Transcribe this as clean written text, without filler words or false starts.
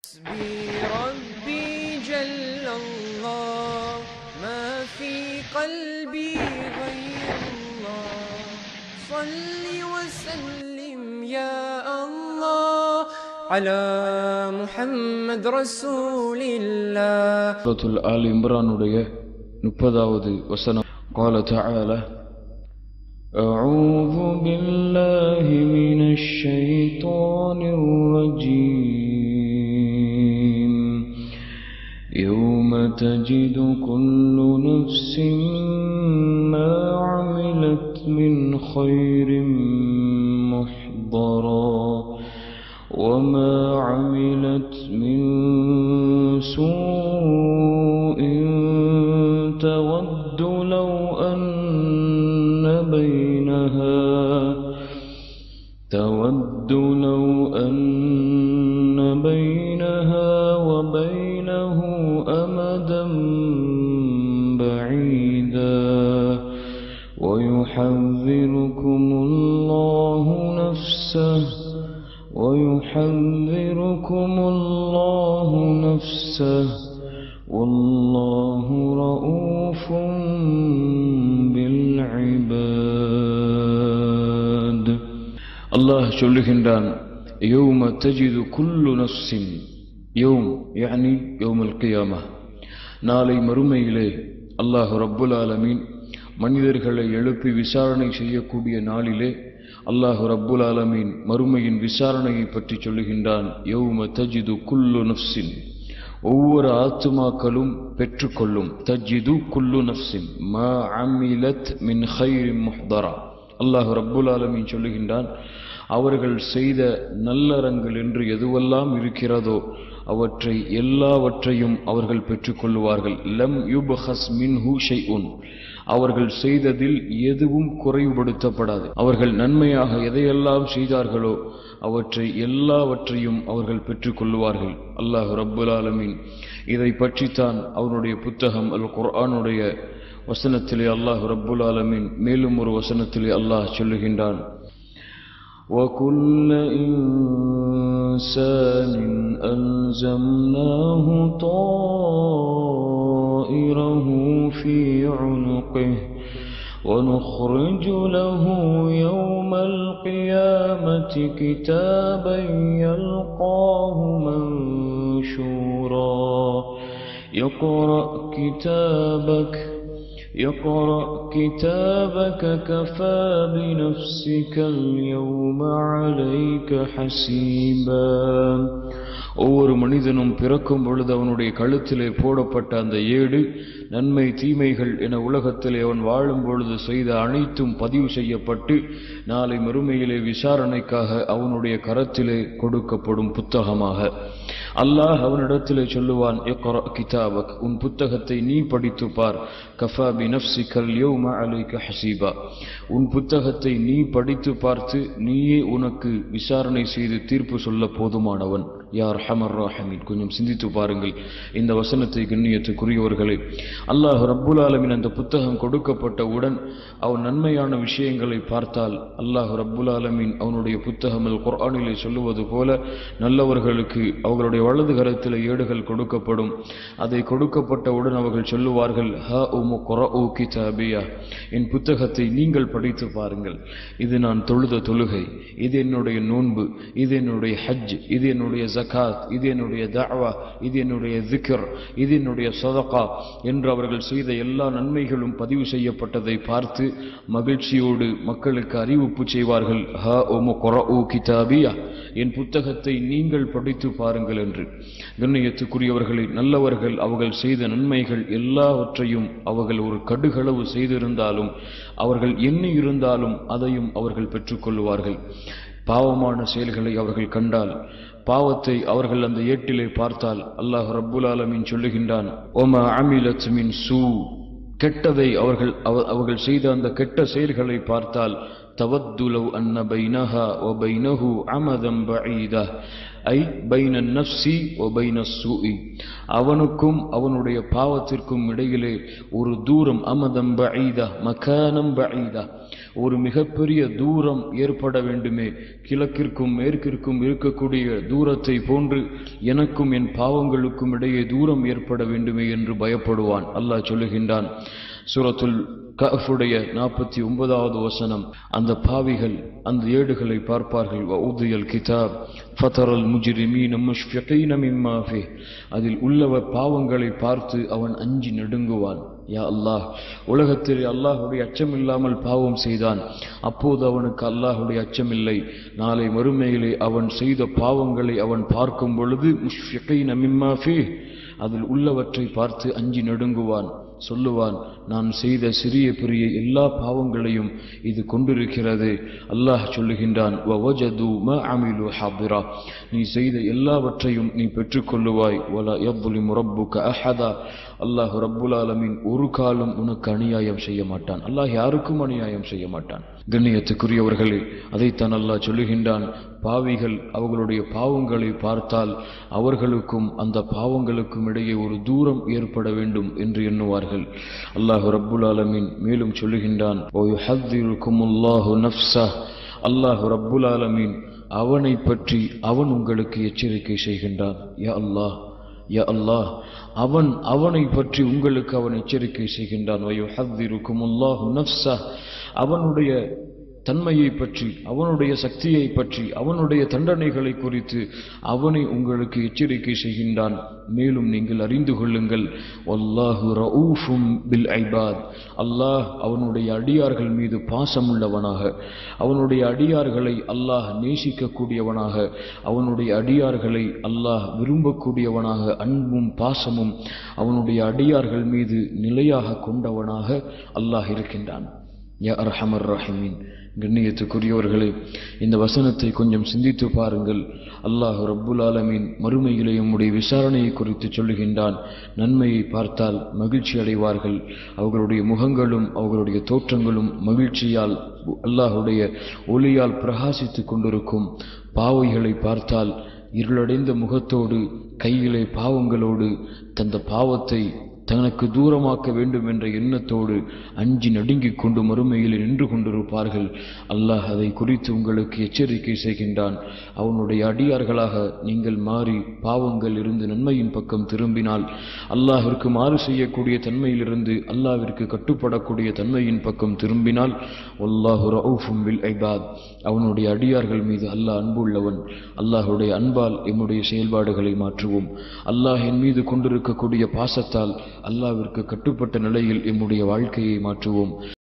حسبي ربي جل الله ما في قلبي غير الله صل وسلم يا الله على محمد رسول الله. சூரத்துல் ஆல் இம்ரானுடைய 30வது வசனம். قال تعالى أعوذ بالله من الشيطان الرجيم يوم تجد كل نفس ما عملت من خير محضرا وما عملت من سوء تود لو أن بينها وبينه أمدا بعيدا ويحذركم الله نفسه والله رؤوف بالعباد. الله சொல்லுகின்றான், يوم تجد كل نفس يوم يعني يوم القيامة, நாளை மறுமையிலே அல்லாஹ் ரப்புல் ஆலமீன் மனிதர்களை எழுப்பி விசாரணை செய்யக்கூடிய நாளிலே அல்லாஹ் ரப்புல் ஆலமீன் மறுமையின் விசாரணையை பற்றி சொல்லுகின்றான். யௌம தஜிது குல்லு நஃப்ஸின், ஒவ்வொரு ஆத்துமாக்களும் பெற்றுக்கொள்ளும். தஜிது குல்லு நஃப்ஸின் மா அமிலத் மின் கைரின் முஹ்தரா. அல்லாஹ் ரப்புல் ஆலமீன் சொல்லுகின்றான், அவர்கள் செய்த நல்லறங்கள் என்று எதுவெல்லாம் இருக்கிறதோ அவற்றை எல்லாவற்றையும் அவர்கள் பெற்றுக்கொள்வார்கள். லம் யுப்ஹஸ் மின்ஹு ஷைஉன், அவர்கள் செய்ததில் எதுவும் குறைவுபடுத்தப்படாது. அவர்கள் நன்மையாக எதையெல்லாம் செய்தார்களோ அவற்றை எல்லாவற்றையும் அவர்கள் பெற்றுக்கொள்வார்கள். அல்லாஹ் ரப்புல் ஆலமீன் இதை பற்றித்தான் அவனுடைய புத்தகம் அல் குர்ஆனுடைய வசனத்திலே அல்லாஹ் ரப்புல் ஆலமீன் மேலும் ஒரு வசனத்திலே அல்லாஹ் சொல்லுகின்றான், وَكُلَّ إِنسَانٍ أَلْزَمْنَاهُ طَائِرَهُ فِي عُنُقِهِ وَنُخْرِجُ لَهُ يَوْمَ الْقِيَامَةِ كِتَابًا يَلْقَاهُ مَنشُورًا اقرأ كتابك كفى بنفسك اليوم عليك حسيبا. ஒவ்வொரு மனிதனும் பிறக்கும் பொழுது அவனுடைய கழுத்திலே போடப்பட்ட அந்த ஏடு நன்மை தீமைகள் என உலகத்திலே அவன் வாழும் பொழுது செய்த அனைத்தும் பதிவு செய்யப்பட்டு நாளை மறுமையிலே விசாரணைக்காக அவனுடைய கரத்திலே கொடுக்கப்படும் புத்தகமாக அல்லாஹ் அவனிடத்திலே சொல்லுவான், இக்ரா கிதாபக், உன் புத்தகத்தை நீ படித்து பார். கஃபா பி நஃப்ஸிகல் யௌம அலைக ஹஸீபா, உன் புத்தகத்தை நீ படித்து பார்த்து நீயே உனக்கு விசாரணை செய்து தீர்ப்பு சொல்ல போதுமானவன். யா அர்ஹமர் ராஹிமீன். கொஞ்சம் சிந்தித்து பாருங்கள் இந்த வசனத்தை. கண்ணியத்துக்குரியவர்களே, அல்லாஹ் ரப்புல் ஆலமீன் அந்த புத்தகம் கொடுக்கப்பட்டவுடன் அவன் நன்மையான விஷயங்களை பார்த்தால் அல்லாஹ் ரப்புல் ஆலமீன் அவனுடைய புத்தகம் அல் குர்ஆனிலே சொல்லுவது போல நல்லவர்களுக்கு அவர்களுடைய வலது கரத்தில் ஏடுகள் கொடுக்கப்படும். அதை கொடுக்கப்பட்டவுடன் அவர்கள் சொல்லுவார்கள், ஹா உமு குர்ஆஉ கிதாபியா, என் புத்தகத்தை நீங்கள் படித்து பாருங்கள். இது நான் தொழுத தொழுகை, இது என்னுடைய நோன்பு, இது என்னுடைய ஹஜ், இது என்னுடைய ஜகாத், இது என்னுடைய தஅவா, இது என்னுடைய திக்ர், இது என்னுடைய சதகா என்று அவர்கள் செய்த எல்லா நன்மைகளும் பதிவு செய்யப்பட்டதை பார்த்து மகிழ்ச்சியோடு மக்களுக்கு அறிவிப்பு செய்வார்கள், ஹா உமு குர்ஆஉ கிதாபியா, என் புத்தகத்தை நீங்கள் படித்து பாருங்கள் என்று. கண்ணியத்துக்குரியவர்களை, நல்லவர்கள் அவர்கள் செய்த நன்மைகள் எல்லாவற்றையும் அவர்கள் ஒரு கடுகளவு செய்திருந்தாலும் அவர்கள் எண்ணி இருந்தாலும் அதையும் அவர்கள் பெற்றுக்கொள்வார்கள். பாவமான செயல்களை அவர்கள் கண்டால், பாவத்தை அவர்கள் அந்த ஏட்டிலே பார்த்தால் அல்லாஹ் ரப்புல் ஆலமீன் சொல்லுகின்றான், ஒமா அமிலத் மின் சூ, கெட்டதை அவர்கள் செய்த அந்த கெட்ட செயல்களை பார்த்தால் தவத்து லவ் அன்ன பைனஹா வ பைனஹு அமதன் பஈதா, ஐ பைன நஃப்ஸி வ பைன ஸூஇ, அவனுக்கும் அவனுடைய பாவத்திற்கும் இடையிலே ஒரு தூரம், அமதன் பஈதா மகானம் பஈதா, ஒரு மிகப்பெரிய தூரம் ஏற்பட வேண்டுமே, கிழக்கிற்கும் மேற்கிற்கும் இருக்கக்கூடிய தூரத்தை போன்று எனக்கும் என் பாவங்களுக்கும் இடையே தூரம் ஏற்பட வேண்டுமே என்று பயப்படுவான். அல்லாஹ் சொல்லுகின்றான் சூரத்துல் கஃபுடைய 49வது வசனம், அந்த பாவிகள் அந்த ஏடுகளை பார்ப்பார்கள். வஉதியல் கிதாப் ஃபதரல் முஜ்ரிமீன முஷ்ஃபிகீன மிம்மா ஃபீஹ், அதில் உள்ளவ பாவங்களை பார்த்து அவன் அஞ்சி நடுங்குவான். யா அல்லாஹ், உலகத்தில் அல்லாஹுடைய அச்சம் இல்லாமல் பாவம் செய்தான், அப்போது அவனுக்கு அல்லாஹுடைய அச்சமில்லை. நாளை மறுமையிலே அவன் செய்த பாவங்களை அவன் பார்க்கும் பொழுது முஷ்ஃபிகீன மிம்மா ஃபீஹ், அதில் உள்ளவற்றை பார்த்து அஞ்சி நடுங்குவான். சொல்லுவான், நான் செய்த சிறிய பெரிய எல்லா பாவங்களையும் இது கொண்டிருக்கிறது. அல்லாஹ் சொல்லுகின்றான், வவஜது மா அமிலு ஹாதிரா, நீ செய்த எல்லாவற்றையும் நீ பெற்றுக்கொள்ளுவாய். வலா யظ்லிமு ரப்புக அஹதா, அல்லாஹ் ரப்புல் ஆலமீன் ஒரு காலம் உனக்கு அநியாயம் செய்ய மாட்டான். அல்லாஹ் யாருக்கும் அநியாயம் செய்ய மாட்டான். கண்ணியத்துக்குரியவர்களே, அதைத்தான் அல்லாஹ் சொல்லுகின்றான், பாவிகள் அவர்களுடைய பாவங்களை பார்த்தால் அவர்களுக்கும் அந்த பாவங்களுக்கும் இடையே ஒரு தூரம் ஏற்பட வேண்டும் என்று எண்ணுவார்கள். அல்லாஹ் ரப்புல் ஆலமீன் மேலும் சொல்லுகின்றான், வயுஹذிருக்குமுல்லாஹு நஃப்ஸஹ், அல்லாஹ் ரப்புல் ஆலமீன் அவனை பற்றி அவன் உங்களுக்கு எச்சரிக்கை செய்கின்றான். யா அல்லாஹ், யா அல்லாஹ், அவனை பற்றி உங்களுக்கு அவன் எச்சரிக்கை செய்கின்றான். வயுஹذிருக்குமுல்லாஹு நஃப்ஸஹ், அவனுடைய தன்மையை பற்றி, அவனுடைய சக்தியை பற்றி, அவனுடைய தண்டனைகளை குறித்து அவனை உங்களுக்கு எச்சரிக்கை செய்கின்றான். மேலும் நீங்கள் அறிந்து கொள்ளுங்கள், வல்லாஹு ரഊஃபும் பில் இபாத், அல்லாஹ் அவனுடைய அடியார்கள் மீது பாசமுள்ளவனாக, அவனுடைய அடியார்களை அல்லாஹ் நேசிக்கக்கூடியவனாக, அவனுடைய அடியார்களை அல்லாஹ் விரும்பக்கூடியவனாக, அன்பும் பாசமும் அவனுடைய அடியார்கள் மீது நிலையாக கொண்டவனாக அல்லாஹ் இருக்கின்றான். யா அர்ஹமர் ரஹீமீன். கண்ணியத்துக்குரியவர்களே, இந்த வசனத்தை கொஞ்சம் சிந்தித்து பாருங்கள். அல்லாஹ் ரப்புல் ஆலமீன் மறுமையிலே உம்முடைய விசாரணையை குறித்து சொல்லுகின்றான். நன்மையை பார்த்தால் மகிழ்ச்சி அடைவார்கள், அவர்களுடைய முகங்களும் அவர்களுடைய தோற்றங்களும் மகிழ்ச்சியால் அல்லாஹுடைய ஒளியால் பிரகாசித்துக் கொண்டிருக்கும். பாவைகளை பார்த்தால் இருளடைந்த முகத்தோடு கையிலே பாவங்களோடு தந்த பாவத்தை தனக்கு தூரமாக்க வேண்டும் என்ற எண்ணத்தோடு அஞ்சி நடுங்கிக் கொண்டு மறுமையில் நின்று கொண்டிருப்பார்கள். அல்லாஹ் அதை குறித்து உங்களுக்கு எச்சரிக்கை செய்கின்றான். அவனுடைய அடியார்களாக நீங்கள் மாறி பாவங்கள் இருந்து நன்மையின் பக்கம் திரும்பினால், அல்லாஹ்விற்கு மாறு செய்யக்கூடிய தன்மையிலிருந்து அல்லாஹ்விற்கு கட்டுப்படக்கூடிய தன்மையின் பக்கம் திரும்பினால், வல்லாஹு ரഊஃபும் பில் இபாத், அவனுடைய அடியார்கள் மீது அல்லாஹ் அன்புள்ளவன். அல்லாஹுடைய அன்பால் எம்முடைய செயல்பாடுகளை மாற்றுவோம். அல்லாஹ் என் மீது கொண்டிருக்கக்கூடிய பாசத்தால் அல்லாஹ்விற்கு கட்டுப்பட்ட நிலையில் எம்முடைய வாழ்க்கையை மாற்றுவோம்.